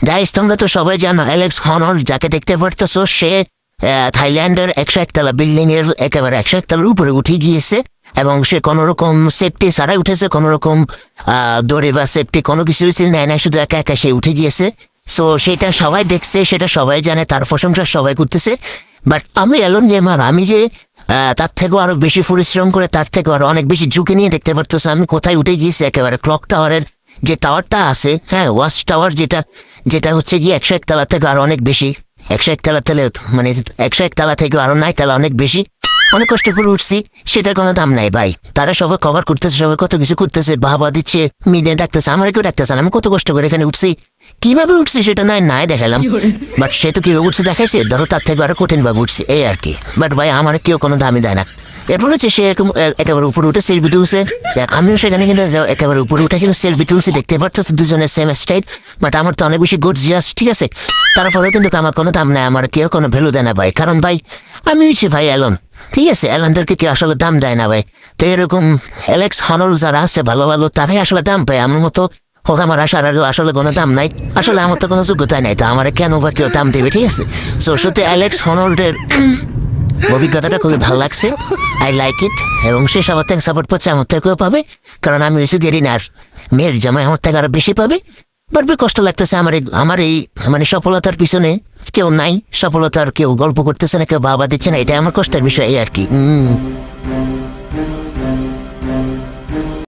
Guys তোমরা তো সবাই জানো অ্যালেক্স হনল্ড যাকে দেখতে পারতেছো সে থাইল্যান্ডের 101 তলা বিল্ডিং এর একেবারে 101 তলার উপরে উঠে গিয়েছে এবং সে কোনো রকম সেফটি ছাড়াই উঠেছে, কোনো রকম দড়ি বা সেফটি কোনো কিছু নেয় না, শুধু একা একা সে উঠে গিয়েছে। সো সেটা সবাই দেখছে, সেটা সবাই জানে, তার প্রশংসা সবাই করতেছে। বাট আমি এলন গেমার, আমি যে তার থেকেও আরো বেশি পরিশ্রম করে, তার থেকেও আরো অনেক বেশি ঝুঁকি নিয়ে দেখতে পারতেছে আমি কোথায় উঠে গিয়েছি। একেবারে ক্লক টাওয়ারের যে টাওয়ারটা আছে, হ্যাঁ ওয়াচ টাওয়ার, যেটা যেটা হচ্ছে গিয়ে 101 তলা থেকে আরো অনেক বেশি, 101 তলা থেকে মানে 101 তলা থেকে আরো নাই তাহলে অনেক বেশি। অনেক কষ্ট করে উঠছি, সেটার কোনো দাম নাই ভাই। তারা সবাই কভার করতেছে, সবাই কত কিছু করতেছে, বাবা দিচ্ছে, মিডিয়া ডাকতেছে, আমার কেউ ডাকতেছে না। আমি কত কষ্ট করে এখানে উঠছি, কিভাবে উঠছি সেটা নাই দেখালাম, বাট সে তো কিভাবে উঠছে দেখাইছে, ধরো তার থেকে আরো কঠিন ভাবে উঠছি এই আর কি। বাট ভাই আমার কেউ কোনো দামই দেয় না। এরপর হচ্ছে সে এরকম একেবারে উপরে উঠে সেলফি তুলছে, আমিও সেখানে কিন্তু একেবারে উপরে উঠে কিন্তু সেলফি তুলছি, দেখতে পারতো দুজনের সেম স্টাইল। বাট আমার তো অনেক বেশি গর্জিয়াস, ঠিক আছে, তারপরেও কিন্তু আমার কোনো দাম নেই, আমার কেউ কোনো ভ্যালু দেয় না ভাই। কারণ ভাই আমি হচ্ছি ভাই অ্যালন, ঠিক আছে, অ্যালনদেরকে কেউ আসলে দাম দেয় না ভাই। তো এরকম অ্যালেক্স হনল্ড যারা আছে ভালো ভালো, তারাই আসলে দাম পায়। আমার মতো হোক আমার আসার আগেও আসলে কোনো দাম নাই, আসলে আমার তো কোনো যোগ্যতাই নাই, তো আমার কেন বা কেউ দাম দেবে, ঠিক আছে। সো সত্যি অ্যালেক্স হনল্ডের অভিজ্ঞতাটা খুবই ভালো লাগছে, আই লাইক ইট। এবং সে সবার থেকে সাপোর্ট পাচ্ছে, আমার থেকেও পাবে, কারণ আমি হয়েছি গেরিনার মেয়ের জামাই, আমার থেকে আরো বেশি পাবে। বাট কষ্ট লাগতেছে আমার এই মানে সফলতার পিছনে কেউ নাই, সফলতার কেউ গল্প করতেছে না, কেউ বাবা দিচ্ছে না, এটা আমার কষ্টের বিষয় এই আর কি।